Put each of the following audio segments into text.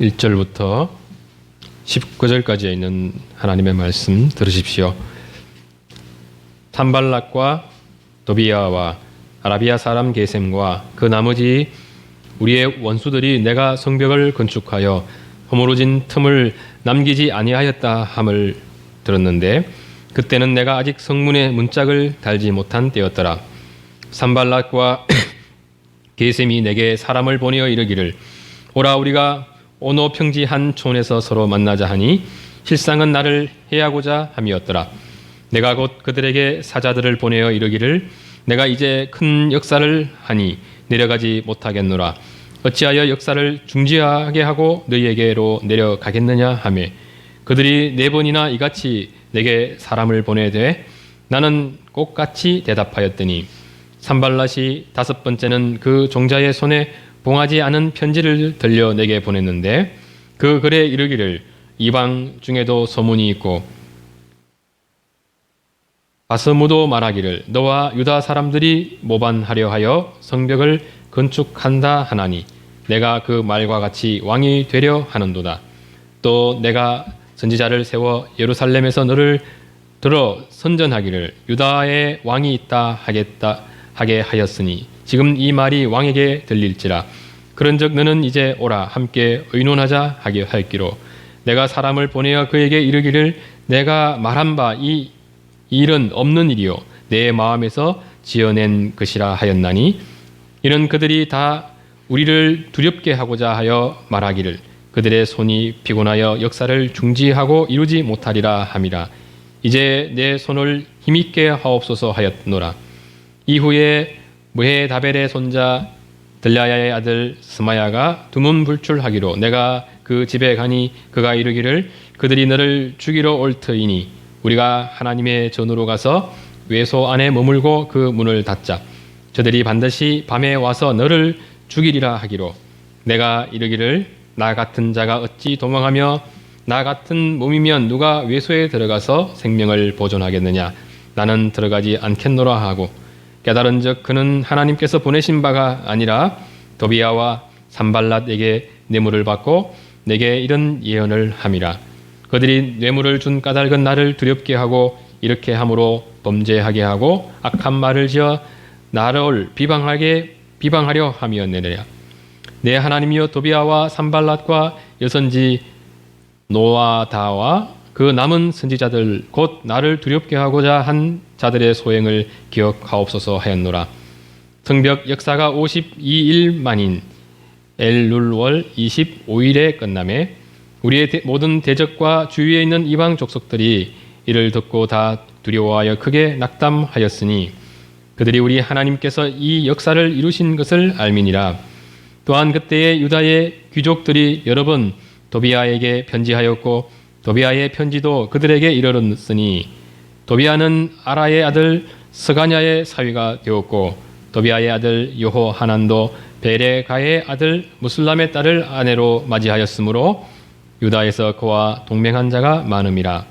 1절부터 19절까지에 있는 하나님의 말씀 들으십시오. 산발락과 도비아와 아라비아 사람 게셈과 그 나머지 우리의 원수들이 내가 성벽을 건축하여 허물어진 틈을 남기지 아니하였다 함을 들었는데 그때는 내가 아직 성문에 문짝을 달지 못한 때였더라. 산발락과 게셈이 내게 사람을 보내어 이르기를 오라 우리가 오노 평지 한 촌에서 서로 만나자 하니 실상은 나를 해하고자 함이었더라. 내가 곧 그들에게 사자들을 보내어 이르기를 내가 이제 큰 역사를 하니 내려가지 못하겠노라. 어찌하여 역사를 중지하게 하고 너희에게로 내려가겠느냐 하매 그들이 4번이나 이같이 내게 사람을 보내되 나는 꼭같이 대답하였더니 산발랏이 5번째는 그 종자의 손에 봉하지 않은 편지를 들려 내게 보냈는데 그 글에 이르기를 이방 중에도 소문이 있고 바스무도 말하기를 너와 유다 사람들이 모반하려 하여 성벽을 건축한다 하나니 내가 그 말과 같이 왕이 되려 하는도다. 또 내가 선지자를 세워 예루살렘에서 너를 들어 선전하기를 유다의 왕이 있다 하게 하였으니 지금 이 말이 왕에게 들릴지라. 그런즉 너는 이제 오라 함께 의논하자 하게 할기로 내가 사람을 보내어 그에게 이르기를 내가 말한 바 이 일은 없는 일이요 내 마음에서 지어낸 것이라 하였나니 이는 그들이 다 우리를 두렵게 하고자 하여 말하기를 그들의 손이 피곤하여 역사를 중지하고 이루지 못하리라 함이라. 이제 내 손을 힘있게 하옵소서 하였노라. 이후에 무헤다벨의 손자 들라야의 아들 스마야가 두문불출하기로 내가 그 집에 가니 그가 이르기를 그들이 너를 죽이러 올 터이니 우리가 하나님의 전으로 가서 외소 안에 머물고 그 문을 닫자. 저들이 반드시 밤에 와서 너를 죽이리라 하기로 내가 이르기를 나 같은 자가 어찌 도망하며 나 같은 몸이면 누가 외소에 들어가서 생명을 보존하겠느냐. 나는 들어가지 않겠노라 하고 깨달은즉 그는 하나님께서 보내신 바가 아니라 도비아와 산발랏에게 뇌물을 받고 내게 이런 예언을 함이라. 그들이 뇌물을 준 까닭은 나를 두렵게 하고 이렇게 함으로 범죄하게 하고 악한 말을 지어 나를 비방하려 함이었느니라. 내 하나님이여 도비아와 산발랏과 여선지 노아다와 그 남은 선지자들 곧 나를 두렵게 하고자 한 자들의 소행을 기억하옵소서 하였노라. 성벽 역사가 52일 만인 엘룰월 25일에 끝남에 우리의 모든 대적과 주위에 있는 이방 족속들이 이를 듣고 다 두려워하여 크게 낙담하였으니 그들이 우리 하나님께서 이 역사를 이루신 것을 알미니라. 또한 그때에 유다의 귀족들이 여러 번 도비아에게 편지하였고 도비아의 편지도 그들에게 이르렀으니 도비아는 아라의 아들 스가냐의 사위가 되었고 도비아의 아들 여호하난도 베레가의 아들 무슬람의 딸을 아내로 맞이하였으므로 유다에서 그와 동맹한 자가 많음이라.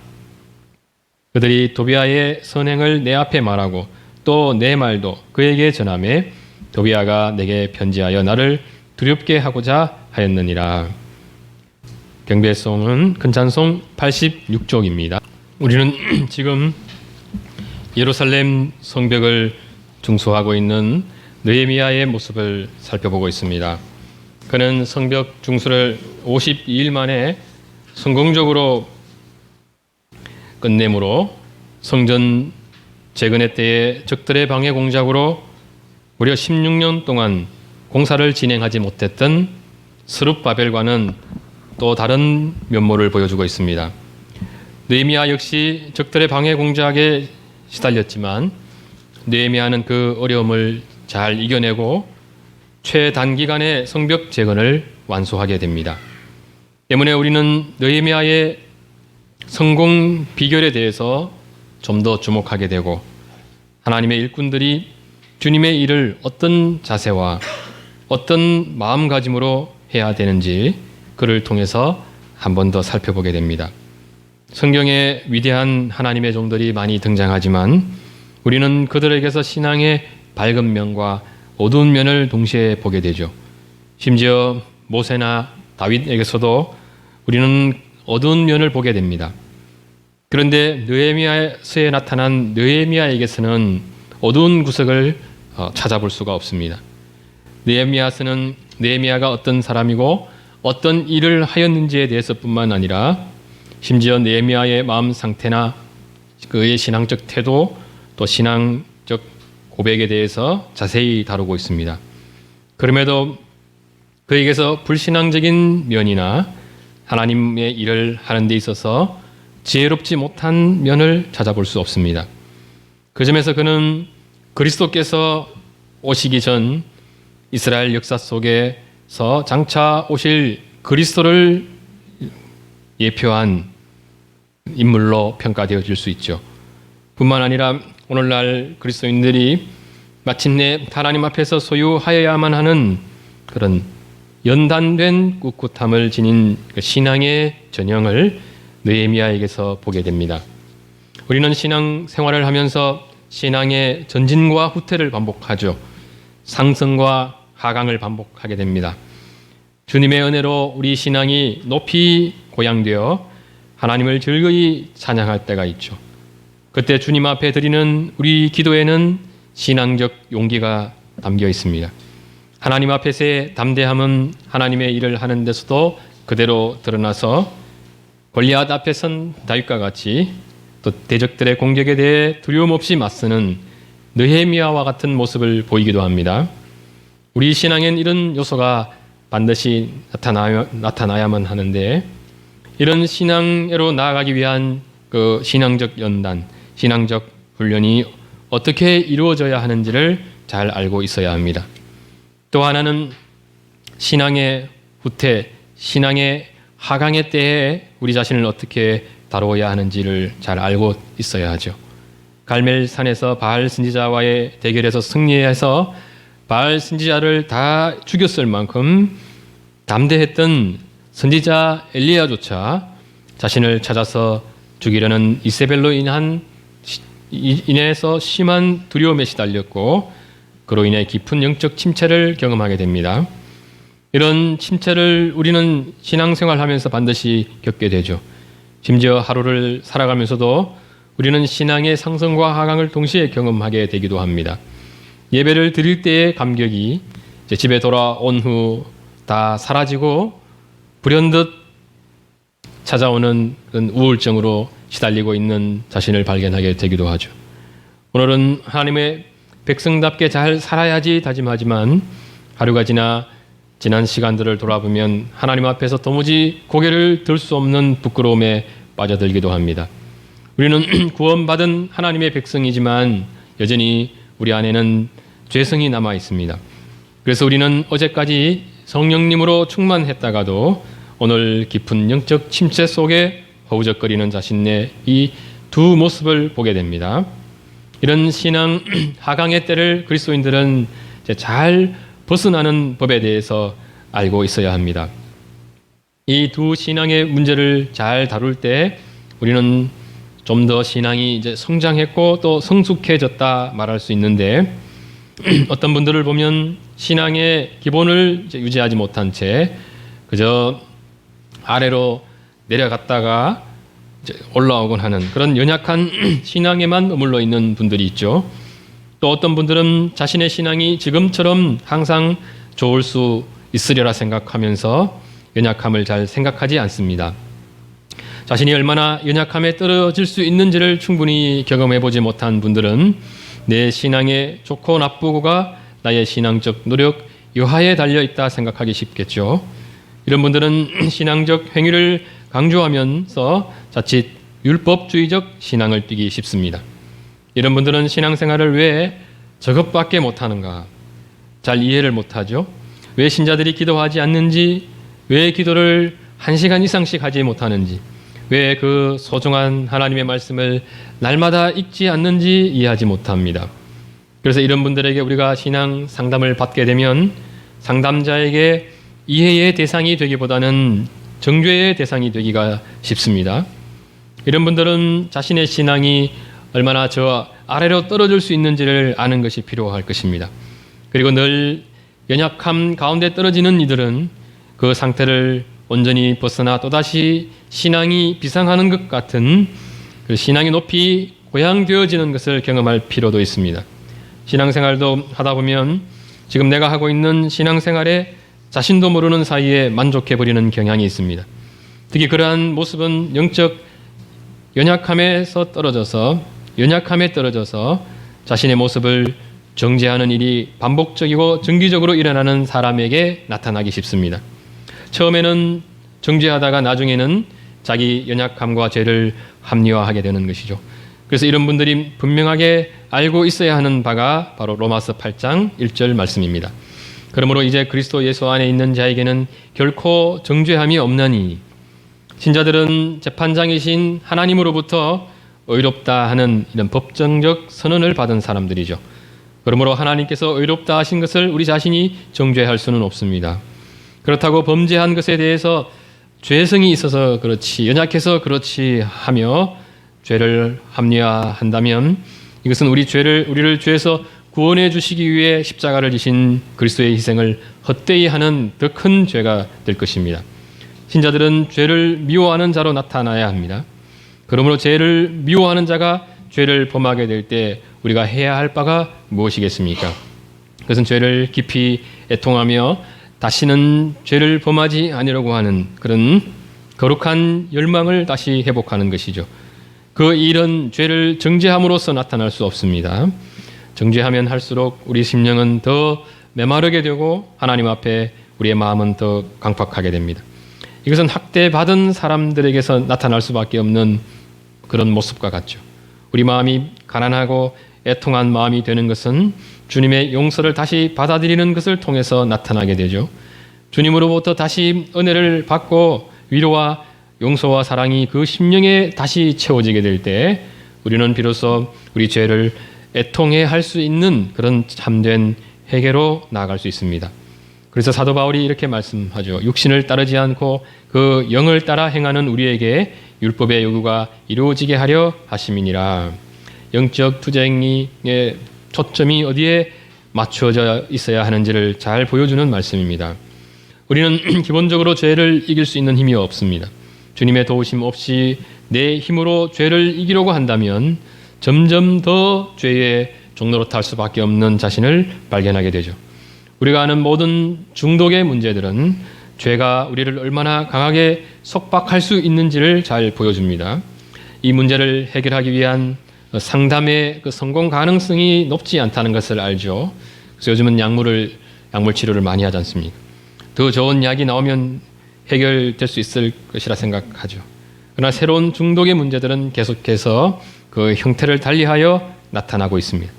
그들이 도비아의 선행을 내 앞에 말하고 또 내 말도 그에게 전하매 도비아가 내게 편지하여 나를 두렵게 하고자 하였느니라. 경배송은 근찬송 86쪽입니다. 우리는 지금 예루살렘 성벽을 중수하고 있는 느헤미야의 모습을 살펴보고 있습니다. 그는 성벽 중수를 52일 만에 성공적으로 끝내므로 성전 재건의 때에 적들의 방해 공작으로 무려 16년 동안 공사를 진행하지 못했던 스룹바벨과는 또 다른 면모를 보여주고 있습니다. 느헤미야 역시 적들의 방해 공작에 시달렸지만 느헤미야는 그 어려움을 잘 이겨내고 최단기간에 성벽 재건을 완수하게 됩니다. 때문에 우리는 느헤미야의 성공 비결에 대해서 좀 더 주목하게 되고 하나님의 일꾼들이 주님의 일을 어떤 자세와 어떤 마음가짐으로 해야 되는지 그를 통해서 한 번 더 살펴보게 됩니다. 성경에 위대한 하나님의 종들이 많이 등장하지만 우리는 그들에게서 신앙의 밝은 면과 어두운 면을 동시에 보게 되죠. 심지어 모세나 다윗에게서도 우리는 어두운 면을 보게 됩니다. 그런데 느헤미야서에 나타난 느헤미야에게서는 어두운 구석을 찾아볼 수가 없습니다. 느헤미야가 어떤 사람이고 어떤 일을 하였는지에 대해서뿐만 아니라 심지어 느헤미야의 마음 상태나 그의 신앙적 태도 또 신앙적 고백에 대해서 자세히 다루고 있습니다. 그럼에도 그에게서 불신앙적인 면이나 하나님의 일을 하는 데 있어서 지혜롭지 못한 면을 찾아볼 수 없습니다. 그 점에서 그는 그리스도께서 오시기 전 이스라엘 역사 속에서 장차 오실 그리스도를 예표한 인물로 평가되어질 수 있죠. 뿐만 아니라 오늘날 그리스도인들이 마침내 하나님 앞에서 소유하여야만 하는 그런 연단된 꿋꿋함을 지닌 신앙의 전형을 느헤미야에게서 보게 됩니다. 우리는 신앙 생활을 하면서 신앙의 전진과 후퇴를 반복하죠. 상승과 하강을 반복하게 됩니다. 주님의 은혜로 우리 신앙이 높이 고양되어 하나님을 즐거이 찬양할 때가 있죠. 그때 주님 앞에 드리는 우리 기도에는 신앙적 용기가 담겨 있습니다. 하나님 앞에서의 담대함은 하나님의 일을 하는 데서도 그대로 드러나서 골리앗 앞에 선 다윗과 같이 또 대적들의 공격에 대해 두려움 없이 맞서는 느헤미야와 같은 모습을 보이기도 합니다. 우리 신앙엔 이런 요소가 반드시 나타나야만 하는데 이런 신앙으로 나아가기 위한 그 신앙적 연단, 신앙적 훈련이 어떻게 이루어져야 하는지를 잘 알고 있어야 합니다. 또 하나는 신앙의 후퇴, 신앙의 하강의 때에 우리 자신을 어떻게 다루어야 하는지를 잘 알고 있어야 하죠. 갈멜산에서 바알 선지자와의 대결에서 승리해서 바알 선지자를 다 죽였을 만큼 담대했던 선지자 엘리야조차 자신을 찾아서 죽이려는 이세벨로 인해서 심한 두려움에 시달렸고 그로 인해 깊은 영적 침체를 경험하게 됩니다. 이런 침체를 우리는 신앙생활하면서 반드시 겪게 되죠. 심지어 하루를 살아가면서도 우리는 신앙의 상승과 하강을 동시에 경험하게 되기도 합니다. 예배를 드릴 때의 감격이 집에 돌아온 후 다 사라지고 불현듯 찾아오는 그런 우울증으로 시달리고 있는 자신을 발견하게 되기도 하죠. 오늘은 하나님의 백성답게 잘 살아야지 다짐하지만 하루가 지난 시간들을 돌아보면 하나님 앞에서 도무지 고개를 들 수 없는 부끄러움에 빠져들기도 합니다. 우리는 구원받은 하나님의 백성이지만 여전히 우리 안에는 죄성이 남아 있습니다. 그래서 우리는 어제까지 성령님으로 충만했다가도 오늘 깊은 영적 침체 속에 허우적거리는 자신의 이 두 모습을 보게 됩니다. 이런 신앙 하강의 때를 그리스도인들은 잘 벗어나는 법에 대해서 알고 있어야 합니다. 이 두 신앙의 문제를 잘 다룰 때 우리는 좀 더 신앙이 이제 성장했고 또 성숙해졌다 말할 수 있는데 어떤 분들을 보면 신앙의 기본을 이제 유지하지 못한 채 그저 아래로 내려갔다가 이제 올라오곤 하는 그런 연약한 신앙에만 머물러 있는 분들이 있죠. 또 어떤 분들은 자신의 신앙이 지금처럼 항상 좋을 수 있으리라 생각하면서 연약함을 잘 생각하지 않습니다. 자신이 얼마나 연약함에 떨어질 수 있는지를 충분히 경험해 보지 못한 분들은 내 신앙의 좋고 나쁘고가 나의 신앙적 노력, 여하에 달려 있다 생각하기 쉽겠죠. 이런 분들은 신앙적 행위를 강조하면서 자칫 율법주의적 신앙을 띠기 쉽습니다. 이런 분들은 신앙생활을 왜 저것밖에 못하는가 잘 이해를 못하죠. 왜 신자들이 기도하지 않는지, 왜 기도를 1시간 이상씩 하지 못하는지, 왜 그 소중한 하나님의 말씀을 날마다 읽지 않는지 이해하지 못합니다. 그래서 이런 분들에게 우리가 신앙 상담을 받게 되면 상담자에게 이해의 대상이 되기보다는 정죄의 대상이 되기가 쉽습니다. 이런 분들은 자신의 신앙이 얼마나 저 아래로 떨어질 수 있는지를 아는 것이 필요할 것입니다. 그리고 늘 연약함 가운데 떨어지는 이들은 그 상태를 온전히 벗어나 또다시 신앙이 비상하는 것 같은 그 신앙이 높이 고양되어지는 것을 경험할 필요도 있습니다. 신앙생활도 하다 보면 지금 내가 하고 있는 신앙생활에 자신도 모르는 사이에 만족해버리는 경향이 있습니다. 특히 그러한 모습은 영적 연약함에 떨어져서 자신의 모습을 정죄하는 일이 반복적이고 정기적으로 일어나는 사람에게 나타나기 쉽습니다. 처음에는 정죄하다가 나중에는 자기 연약함과 죄를 합리화하게 되는 것이죠. 그래서 이런 분들이 분명하게 알고 있어야 하는 바가 바로 로마서 8장 1절 말씀입니다. 그러므로 이제 그리스도 예수 안에 있는 자에게는 결코 정죄함이 없나니 신자들은 재판장이신 하나님으로부터 의롭다 하는 이런 법정적 선언을 받은 사람들이죠. 그러므로 하나님께서 의롭다 하신 것을 우리 자신이 정죄할 수는 없습니다. 그렇다고 범죄한 것에 대해서 죄성이 있어서 그렇지, 연약해서 그렇지 하며 죄를 합리화한다면 이것은 우리를 죄에서 구원해 주시기 위해 십자가를 지신 그리스도의 희생을 헛되이 하는 더 큰 죄가 될 것입니다. 신자들은 죄를 미워하는 자로 나타나야 합니다. 그러므로 죄를 미워하는 자가 죄를 범하게 될 때 우리가 해야 할 바가 무엇이겠습니까? 그것은 죄를 깊이 애통하며 다시는 죄를 범하지 아니려고 하는 그런 거룩한 열망을 다시 회복하는 것이죠. 그 일은 죄를 정죄함으로써 나타날 수 없습니다. 정죄하면 할수록 우리 심령은 더 메마르게 되고 하나님 앞에 우리의 마음은 더 강팍하게 됩니다. 이것은 학대받은 사람들에게서 나타날 수밖에 없는 그런 모습과 같죠. 우리 마음이 가난하고 애통한 마음이 되는 것은 주님의 용서를 다시 받아들이는 것을 통해서 나타나게 되죠. 주님으로부터 다시 은혜를 받고 위로와 용서와 사랑이 그 심령에 다시 채워지게 될 때 우리는 비로소 우리 죄를 애통해 할 수 있는 그런 참된 회개로 나아갈 수 있습니다. 그래서 사도 바울이 이렇게 말씀하죠. 육신을 따르지 않고 그 영을 따라 행하는 우리에게 율법의 요구가 이루어지게 하려 하심이니라. 영적 투쟁의 초점이 어디에 맞추어져 있어야 하는지를 잘 보여주는 말씀입니다. 우리는 기본적으로 죄를 이길 수 있는 힘이 없습니다. 주님의 도우심 없이 내 힘으로 죄를 이기려고 한다면 점점 더 죄의 종로로 탈 수밖에 없는 자신을 발견하게 되죠. 우리가 아는 모든 중독의 문제들은 죄가 우리를 얼마나 강하게 속박할 수 있는지를 잘 보여줍니다. 이 문제를 해결하기 위한 상담의 그 성공 가능성이 높지 않다는 것을 알죠. 그래서 요즘은 약물 치료를 많이 하지 않습니까? 더 좋은 약이 나오면 해결될 수 있을 것이라 생각하죠. 그러나 새로운 중독의 문제들은 계속해서 그 형태를 달리하여 나타나고 있습니다.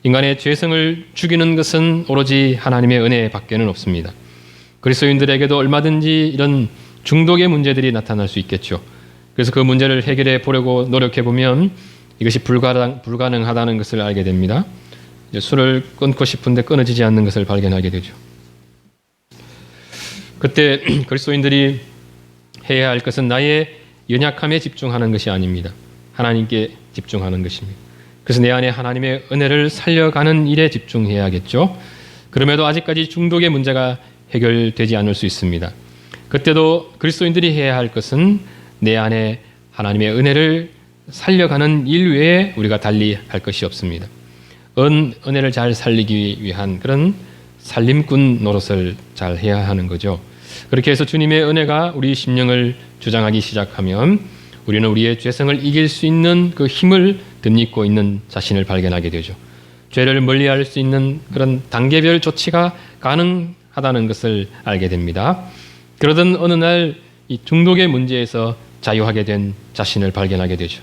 인간의 죄성을 죽이는 것은 오로지 하나님의 은혜밖에는 없습니다. 그리스도인들에게도 얼마든지 이런 중독의 문제들이 나타날 수 있겠죠. 그래서 그 문제를 해결해 보려고 노력해 보면 이것이 불가능하다는 것을 알게 됩니다. 이제 술을 끊고 싶은데 끊어지지 않는 것을 발견하게 되죠. 그때 그리스도인들이 해야 할 것은 나의 연약함에 집중하는 것이 아닙니다. 하나님께 집중하는 것입니다. 그래서 내 안에 하나님의 은혜를 살려가는 일에 집중해야겠죠. 그럼에도 아직까지 중독의 문제가 해결되지 않을 수 있습니다. 그때도 그리스도인들이 해야 할 것은 내 안에 하나님의 은혜를 살려가는 일 외에 우리가 달리 할 것이 없습니다. 은혜를 잘 살리기 위한 그런 살림꾼 노릇을 잘 해야 하는 거죠. 그렇게 해서 주님의 은혜가 우리 심령을 주장하기 시작하면 우리는 우리의 죄성을 이길 수 있는 그 힘을 덧입고 있는 자신을 발견하게 되죠. 죄를 멀리할 수 있는 그런 단계별 조치가 가능하다는 것을 알게 됩니다. 그러던 어느 날 이 중독의 문제에서 자유하게 된 자신을 발견하게 되죠.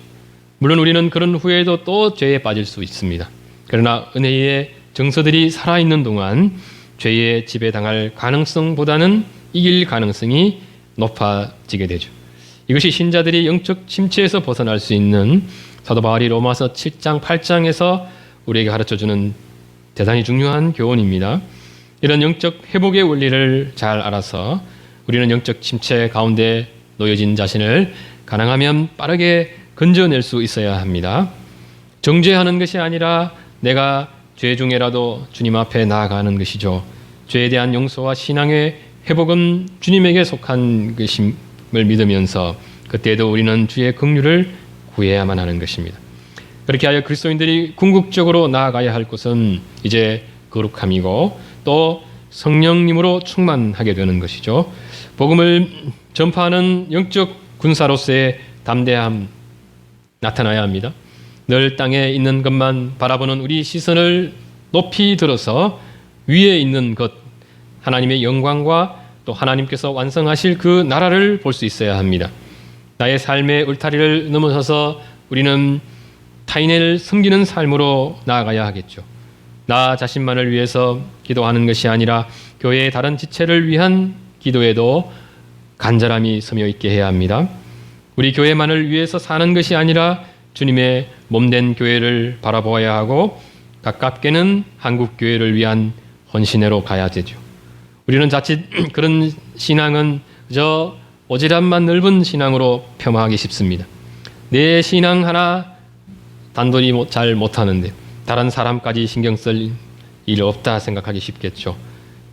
물론 우리는 그런 후에도 또 죄에 빠질 수 있습니다. 그러나 은혜의 정서들이 살아있는 동안 죄에 지배당할 가능성보다는 이길 가능성이 높아지게 되죠. 이것이 신자들이 영적 침체에서 벗어날 수 있는 사도 바울이 로마서 7장, 8장에서 우리에게 가르쳐주는 대단히 중요한 교훈입니다. 이런 영적 회복의 원리를 잘 알아서 우리는 영적 침체 가운데 놓여진 자신을 가능하면 빠르게 건져낼 수 있어야 합니다. 정죄하는 것이 아니라 내가 죄 중에라도 주님 앞에 나아가는 것이죠. 죄에 대한 용서와 신앙의 회복은 주님에게 속한 것임을 믿으면서 그때도 우리는 주의 긍휼을 구해야만 하는 것입니다. 그렇게 하여 그리스도인들이 궁극적으로 나아가야 할 곳은 이제 거룩함이고 또 성령님으로 충만하게 되는 것이죠. 복음을 전파하는 영적 군사로서의 담대함 나타나야 합니다. 늘 땅에 있는 것만 바라보는 우리 시선을 높이 들어서 위에 있는 것, 하나님의 영광과 또 하나님께서 완성하실 그 나라를 볼 수 있어야 합니다. 나의 삶의 울타리를 넘어서서 우리는 타인을 섬기는 삶으로 나아가야 하겠죠. 나 자신만을 위해서 기도하는 것이 아니라 교회의 다른 지체를 위한 기도에도 간절함이 서며 있게 해야 합니다. 우리 교회만을 위해서 사는 것이 아니라 주님의 몸된 교회를 바라보아야 하고 가깝게는 한국 교회를 위한 헌신회로 가야 되죠. 우리는 자칫 그런 신앙은 저 오지랖만 넓은 신앙으로 폄하하기 쉽습니다. 내 신앙 하나 단돌이 잘 못하는데 다른 사람까지 신경 쓸 일 없다 생각하기 쉽겠죠.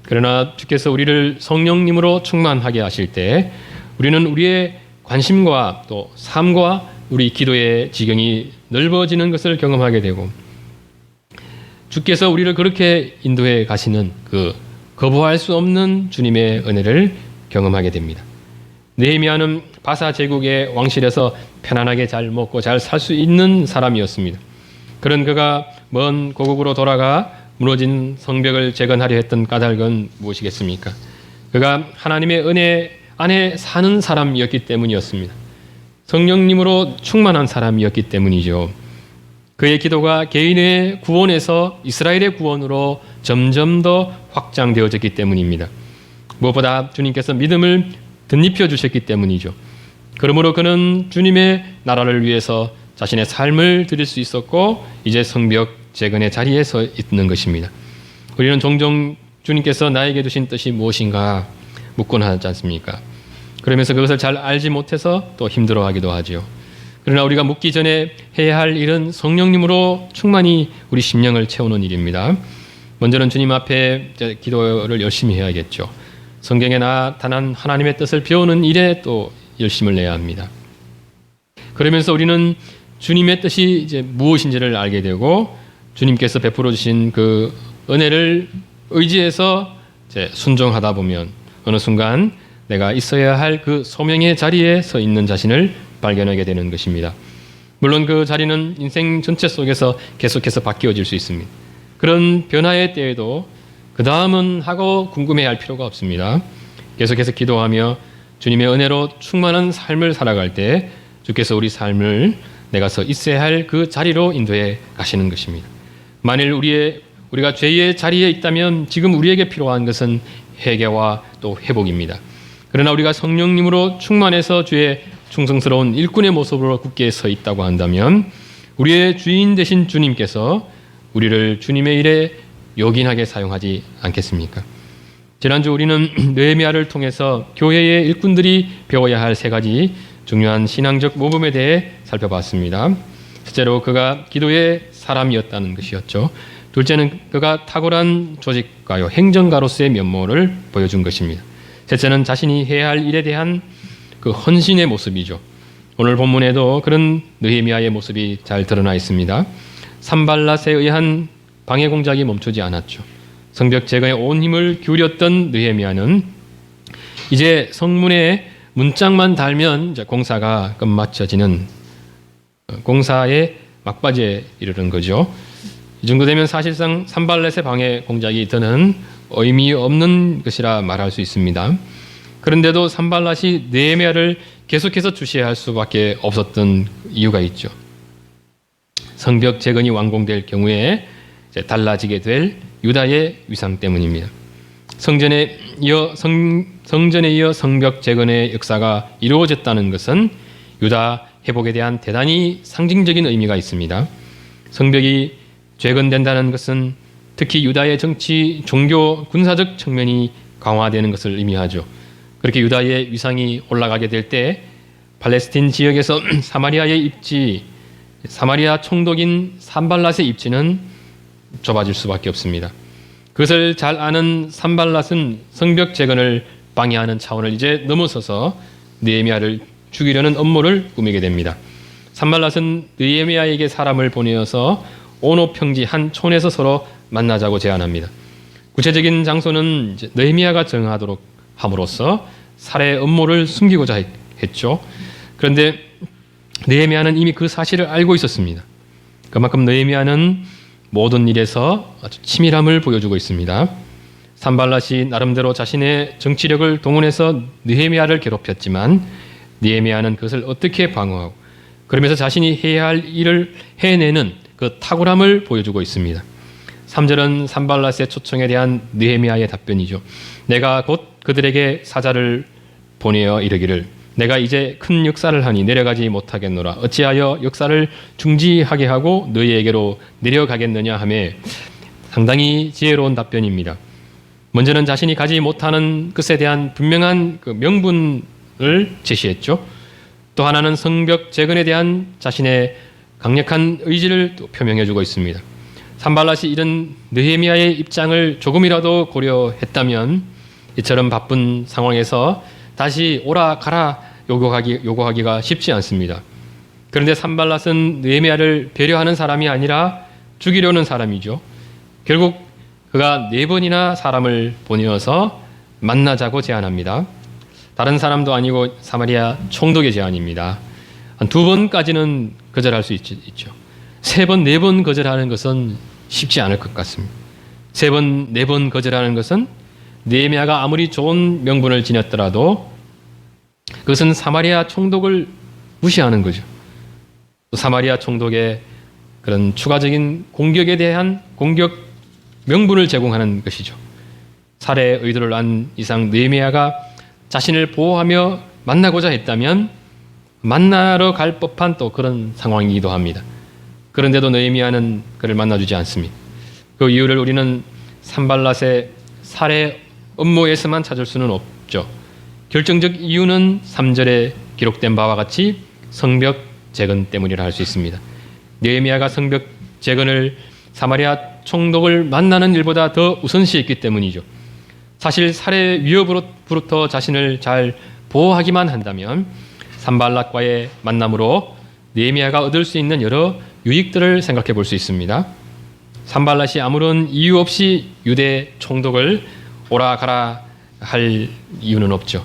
그러나 주께서 우리를 성령님으로 충만하게 하실 때 우리는 우리의 관심과 또 삶과 우리 기도의 지경이 넓어지는 것을 경험하게 되고 주께서 우리를 그렇게 인도해 가시는 그 거부할 수 없는 주님의 은혜를 경험하게 됩니다. 느헤미야는 바사 제국의 왕실에서 편안하게 잘 먹고 잘 살 수 있는 사람이었습니다. 그런 그가 먼 고국으로 돌아가 무너진 성벽을 재건하려 했던 까닭은 무엇이겠습니까? 그가 하나님의 은혜 안에 사는 사람이었기 때문이었습니다. 성령님으로 충만한 사람이었기 때문이죠. 그의 기도가 개인의 구원에서 이스라엘의 구원으로 점점 더 확장되어졌기 때문입니다. 무엇보다 주님께서 믿음을 덧입혀 주셨기 때문이죠. 그러므로 그는 주님의 나라를 위해서 자신의 삶을 드릴 수 있었고 이제 성벽 재건의 자리에 서 있는 것입니다. 우리는 종종 주님께서 나에게 주신 뜻이 무엇인가 묻곤 하지 않습니까? 그러면서 그것을 잘 알지 못해서 또 힘들어하기도 하지요. 그러나 우리가 묻기 전에 해야 할 일은 성령님으로 충만히 우리 심령을 채우는 일입니다. 먼저는 주님 앞에 기도를 열심히 해야겠죠. 성경에 나타난 하나님의 뜻을 배우는 일에 또 열심을 내야 합니다. 그러면서 우리는 주님의 뜻이 이제 무엇인지를 알게 되고 주님께서 베풀어 주신 그 은혜를 의지해서 이제 순종하다 보면 어느 순간 내가 있어야 할 그 소명의 자리에 서 있는 자신을 발견하게 되는 것입니다. 물론 그 자리는 인생 전체 속에서 계속해서 바뀌어질 수 있습니다. 그런 변화의 때에도 그 다음은 하고 궁금해할 필요가 없습니다. 계속해서 기도하며 주님의 은혜로 충만한 삶을 살아갈 때 주께서 우리 삶을 내가 서 있어야 할 그 자리로 인도해 가시는 것입니다. 만일 우리가 죄의 자리에 있다면 지금 우리에게 필요한 것은 회개와 또 회복입니다. 그러나 우리가 성령님으로 충만해서 주의 충성스러운 일꾼의 모습으로 굳게 서 있다고 한다면 우리의 주인 되신 주님께서 우리를 주님의 일에 요긴하게 사용하지 않겠습니까? 지난주 우리는 느헤미야를 통해서 교회의 일꾼들이 배워야 할 세 가지 중요한 신앙적 모범에 대해 살펴봤습니다. 첫째로 그가 기도의 사람이었다는 것이었죠. 둘째는 그가 탁월한 조직가요 행정가로서의 면모를 보여준 것입니다. 셋째는 자신이 해야 할 일에 대한 그 헌신의 모습이죠. 오늘 본문에도 그런 느헤미야의 모습이 잘 드러나 있습니다. 산발랏에 의한 방해 공작이 멈추지 않았죠. 성벽 재건에 온 힘을 기울였던 느헤미야는 이제 성문에 문짝만 달면 이제 공사가 끝마쳐지는 공사의 막바지에 이르는 거죠. 이 정도 되면 사실상 산발렛의 방해 공작이 더는 의미 없는 것이라 말할 수 있습니다. 그런데도 산발랏이 느헤미야를 계속해서 주시할 수밖에 없었던 이유가 있죠. 성벽 재건이 완공될 경우에 이제 달라지게 될 유다의 위상 때문입니다. 성전에 이어 성벽 재건의 역사가 이루어졌다는 것은 유다 회복에 대한 대단히 상징적인 의미가 있습니다. 성벽이 재건된다는 것은 특히 유다의 정치, 종교, 군사적 측면이 강화되는 것을 의미하죠. 그렇게 유다의 위상이 올라가게 될 때 팔레스틴 지역에서 사마리아의 입지, 사마리아 총독인 산발랏의 입지는 좁아질 수밖에 없습니다. 그것을 잘 아는 산발랏은 성벽 재건을 방해하는 차원을 이제 넘어서서 느헤미야를 죽이려는 음모를 꾸미게 됩니다. 산발랏은 느헤미야에게 사람을 보내어서 오노 평지 한 촌에서 서로 만나자고 제안합니다. 구체적인 장소는 느헤미야가 정하도록 함으로써 살해 음모를 숨기고자 했죠. 그런데 느헤미야는 이미 그 사실을 알고 있었습니다. 그만큼 느헤미야는 모든 일에서 아주 치밀함을 보여주고 있습니다. 산발랏이 나름대로 자신의 정치력을 동원해서 느헤미야를 괴롭혔지만 느헤미야는 그것을 어떻게 방어하고 그러면서 자신이 해야 할 일을 해내는 그 탁월함을 보여주고 있습니다. 3절은 산발랏의 초청에 대한 느헤미야의 답변이죠. 내가 곧 그들에게 사자를 보내어 이르기를 내가 이제 큰 역사를 하니 내려가지 못하겠노라. 어찌하여 역사를 중지하게 하고 너희에게로 내려가겠느냐 하며 상당히 지혜로운 답변입니다. 먼저는 자신이 가지 못하는 것에 대한 분명한 그 명분을 제시했죠. 또 하나는 성벽 재건에 대한 자신의 강력한 의지를 또 표명해주고 있습니다. 산발랏이 이런 느헤미야의 입장을 조금이라도 고려했다면 이처럼 바쁜 상황에서 다시 오라 가라 요구하기가 쉽지 않습니다. 그런데 산발랏은 느헤미야를 배려하는 사람이 아니라 죽이려는 사람이죠. 결국 그가 4번이나 사람을 보내어서 만나자고 제안합니다. 다른 사람도 아니고 사마리아 총독의 제안입니다. 한 2번까지는 거절할 수 있죠. 3번, 4번 거절하는 것은 쉽지 않을 것 같습니다. 3번, 4번 거절하는 것은 느헤미야가 아무리 좋은 명분을 지녔더라도 그것은 사마리아 총독을 무시하는 거죠. 또 사마리아 총독의 그런 추가적인 공격에 대한 공격 명분을 제공하는 것이죠. 살해 의도를 안 이상 느헤미야가 자신을 보호하며 만나고자 했다면 만나러 갈 법한 또 그런 상황이기도 합니다. 그런데도 느헤미야는 그를 만나주지 않습니다. 그 이유를 우리는 산발랏의 살해 음모에서만 찾을 수는 없죠. 결정적 이유는 3절에 기록된 바와 같이 성벽 재건 때문이라 할 수 있습니다. 느헤미야가 성벽 재건을 사마리아 총독을 만나는 일보다 더 우선시했기 때문이죠. 사실 살해 위협으로부터 자신을 잘 보호하기만 한다면 산발랏과의 만남으로 느헤미야가 얻을 수 있는 여러 유익들을 생각해 볼 수 있습니다. 산발랏이 아무런 이유 없이 유대 총독을 오라 가라 할 이유는 없죠.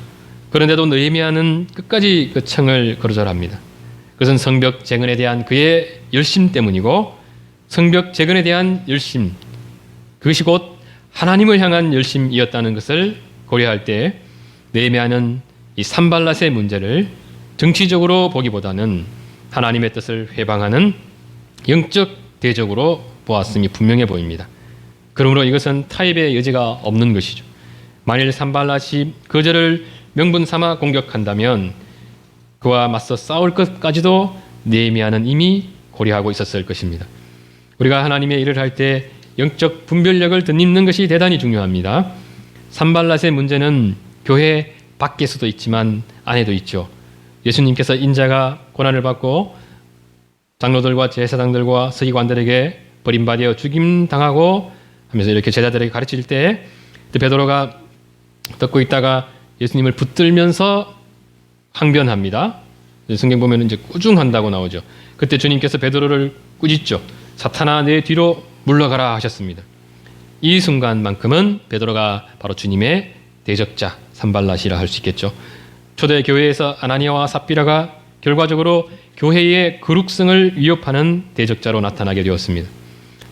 그런데도 느헤미야는 끝까지 그 청을 거절합니다. 그것은 성벽 재건에 대한 그의 열심 때문이고 성벽 재건에 대한 열심, 그것이 곧 하나님을 향한 열심이었다는 것을 고려할 때 느헤미야는 이 산발랏의 문제를 정치적으로 보기보다는 하나님의 뜻을 회방하는 영적 대적으로 보았음이 분명해 보입니다. 그러므로 이것은 타협의 여지가 없는 것이죠. 만일 산발랏이 거절을 명분 삼아 공격한다면 그와 맞서 싸울 것까지도 느헤미야는 이미 고려하고 있었을 것입니다. 우리가 하나님의 일을 할 때 영적 분별력을 덧입는 것이 대단히 중요합니다. 산발랏의 문제는 교회 밖에서도 있지만 안에도 있죠. 예수님께서 인자가 고난을 받고 장로들과 제사장들과 서기관들에게 버림받아 죽임당하고 하면서 이렇게 제자들에게 가르칠 때 베드로가 듣고 있다가 예수님을 붙들면서 항변합니다. 성경 보면 이제 꾸중한다고 나오죠. 그때 주님께서 베드로를 꾸짖죠. 사탄아 내 뒤로 물러가라 하셨습니다. 이 순간만큼은 베드로가 바로 주님의 대적자 산발랏이라 할 수 있겠죠. 초대 교회에서 아나니아와 삽비라가 결과적으로 교회의 거룩성을 위협하는 대적자로 나타나게 되었습니다.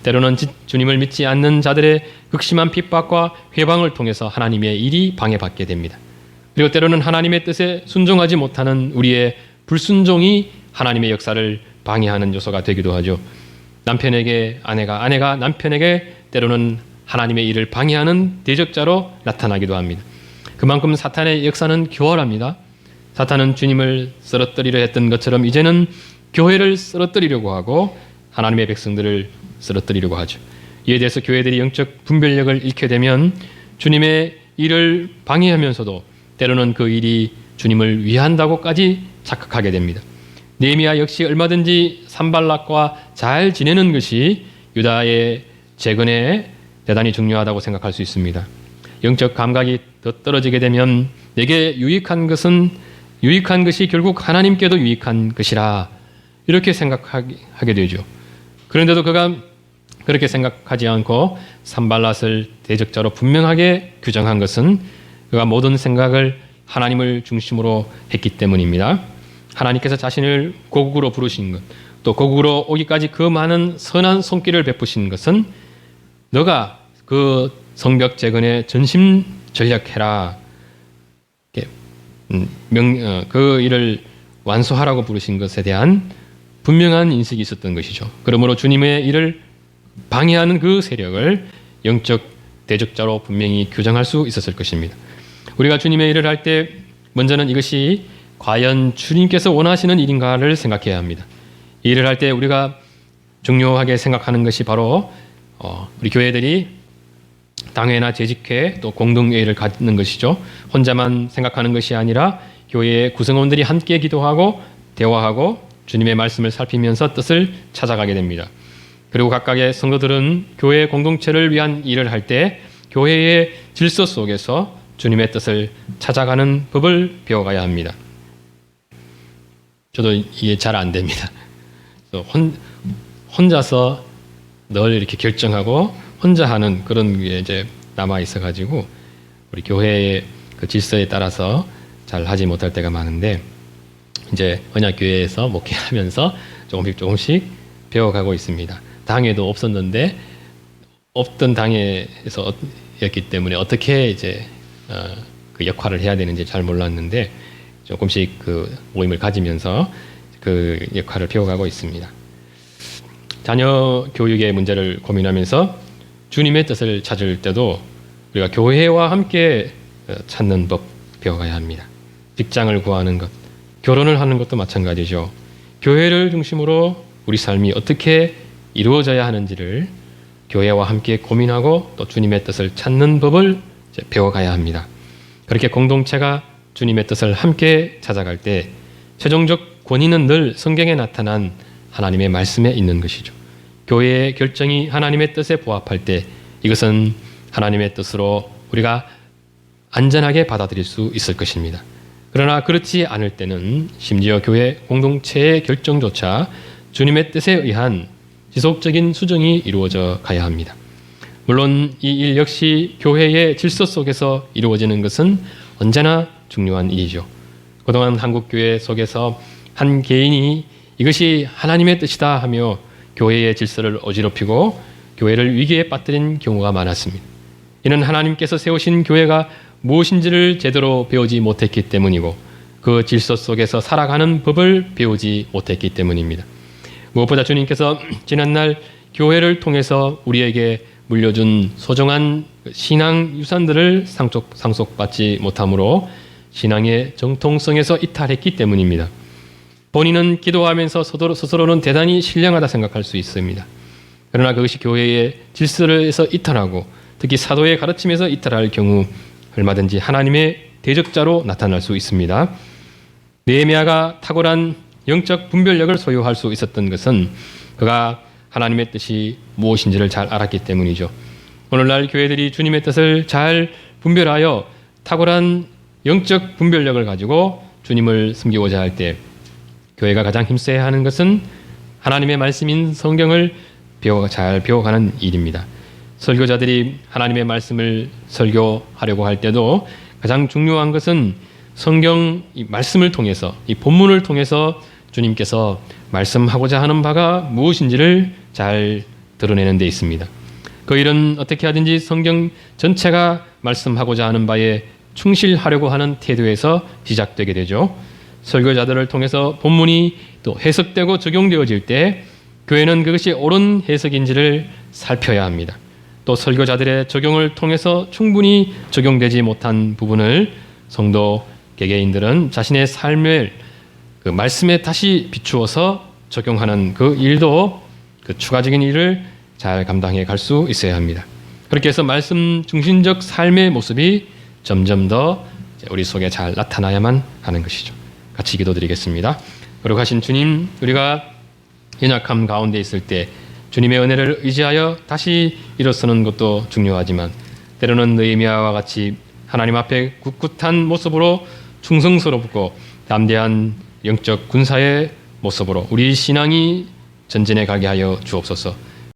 때로는 주님을 믿지 않는 자들의 극심한 핍박과 회방을 통해서 하나님의 일이 방해받게 됩니다. 그리고 때로는 하나님의 뜻에 순종하지 못하는 우리의 불순종이 하나님의 역사를 방해하는 요소가 되기도 하죠. 남편에게 아내가 남편에게 때로는 하나님의 일을 방해하는 대적자로 나타나기도 합니다. 그만큼 사탄의 역사는 교활합니다. 사탄은 주님을 쓰러뜨리려 했던 것처럼 이제는 교회를 쓰러뜨리려고 하고 하나님의 백성들을 쓰러뜨리려고 하죠. 이에 대해서 교회들이 영적 분별력을 잃게 되면 주님의 일을 방해하면서도 때로는 그 일이 주님을 위한다고까지 착각하게 됩니다. 느헤미야 역시 얼마든지 산발랏과 잘 지내는 것이 유다의 재건에 대단히 중요하다고 생각할 수 있습니다. 영적 감각이 더 떨어지게 되면 내게 유익한 것이 결국 하나님께도 유익한 것이라 이렇게 생각하게 되죠. 그런데도 그가 그렇게 생각하지 않고 산발랏을 대적자로 분명하게 규정한 것은 그가 모든 생각을 하나님을 중심으로 했기 때문입니다. 하나님께서 자신을 고국으로 부르신 것, 또 고국으로 오기까지 그 많은 선한 손길을 베푸신 것은 너가 그 성벽 재건에 전심전력해라, 그 일을 완수하라고 부르신 것에 대한 분명한 인식이 있었던 것이죠. 그러므로 주님의 일을 방해하는 그 세력을 영적 대적자로 분명히 규정할 수 있었을 것입니다. 우리가 주님의 일을 할 때 먼저는 이것이 과연 주님께서 원하시는 일인가를 생각해야 합니다. 이 일을 할 때 우리가 중요하게 생각하는 것이 바로 우리 교회들이 당회나 재직회 또 공동회의를 갖는 것이죠. 혼자만 생각하는 것이 아니라 교회의 구성원들이 함께 기도하고 대화하고 주님의 말씀을 살피면서 뜻을 찾아가게 됩니다. 그리고 각각의 성도들은 교회 공동체를 위한 일을 할 때 교회의 질서 속에서 주님의 뜻을 찾아가는 법을 배워가야 합니다. 저도 이해 잘 안 됩니다. 혼자서 늘 이렇게 결정하고 혼자 하는 그런 게 이제 남아 있어가지고 우리 교회의 그 질서에 따라서 잘 하지 못할 때가 많은데, 이제 언약교회에서 목회하면서 조금씩 배워가고 있습니다. 당회도 없었는데 없던 당회에서였기 때문에 어떻게 이제 그 역할을 해야 되는지 잘 몰랐는데 조금씩 그 모임을 가지면서 그 역할을 배워가고 있습니다. 자녀 교육의 문제를 고민하면서 주님의 뜻을 찾을 때도 우리가 교회와 함께 찾는 법 배워가야 합니다. 직장을 구하는 것, 결혼을 하는 것도 마찬가지죠. 교회를 중심으로 우리 삶이 어떻게 이루어져야 하는지를 교회와 함께 고민하고 또 주님의 뜻을 찾는 법을 배워가야 합니다. 그렇게 공동체가 주님의 뜻을 함께 찾아갈 때 최종적 권위는 늘 성경에 나타난 하나님의 말씀에 있는 것이죠. 교회의 결정이 하나님의 뜻에 부합할 때 이것은 하나님의 뜻으로 우리가 안전하게 받아들일 수 있을 것입니다. 그러나 그렇지 않을 때는 심지어 교회 공동체의 결정조차 주님의 뜻에 의한 지속적인 수정이 이루어져 가야 합니다. 물론 이 일 역시 교회의 질서 속에서 이루어지는 것은 언제나 중요한 일이죠. 그동안 한국교회 속에서 한 개인이 이것이 하나님의 뜻이다 하며 교회의 질서를 어지럽히고 교회를 위기에 빠뜨린 경우가 많았습니다. 이는 하나님께서 세우신 교회가 무엇인지를 제대로 배우지 못했기 때문이고 그 질서 속에서 살아가는 법을 배우지 못했기 때문입니다. 무엇보다 주님께서 지난날 교회를 통해서 우리에게 물려준 소중한 신앙 유산들을 상속받지 못함으로 신앙의 정통성에서 이탈했기 때문입니다. 본인은 기도하면서 스스로는 대단히 신령하다 생각할 수 있습니다. 그러나 그것이 교회의 질서에서 이탈하고 특히 사도의 가르침에서 이탈할 경우 얼마든지 하나님의 대적자로 나타날 수 있습니다. 느헤미야가 탁월한 영적 분별력을 소유할 수 있었던 것은 그가 하나님의 뜻이 무엇인지를 잘 알았기 때문이죠. 오늘날 교회들이 주님의 뜻을 잘 분별하여 탁월한 영적 분별력을 가지고 주님을 섬기고자 할 때 교회가 가장 힘써야 하는 것은 하나님의 말씀인 성경을 잘 배워가는 일입니다. 설교자들이 하나님의 말씀을 설교하려고 할 때도 가장 중요한 것은 성경 이 말씀을 통해서 이 본문을 통해서 주님께서 말씀하고자 하는 바가 무엇인지를 잘 드러내는 데 있습니다. 그 일은 어떻게 하든지 성경 전체가 말씀하고자 하는 바에 충실하려고 하는 태도에서 시작되게 되죠. 설교자들을 통해서 본문이 또 해석되고 적용되어질 때 교회는 그것이 옳은 해석인지를 살펴야 합니다. 또 설교자들의 적용을 통해서 충분히 적용되지 못한 부분을 성도 개개인들은 자신의 삶을 그 말씀에 다시 비추어서 적용하는 그 일도 그 추가적인 일을 잘 감당해 갈 수 있어야 합니다. 그렇게 해서 말씀 중심적 삶의 모습이 점점 더 우리 속에 잘 나타나야만 하는 것이죠. 같이 기도드리겠습니다. 거룩하신 주님, 우리가 연약함 가운데 있을 때 주님의 은혜를 의지하여 다시 일어서는 것도 중요하지만 때로는 느헤미야와 같이 하나님 앞에 꿋꿋한 모습으로 충성스럽고 담대한 영적 군사의 모습으로 우리 신앙이 전진해 가게 하여 주옵소서.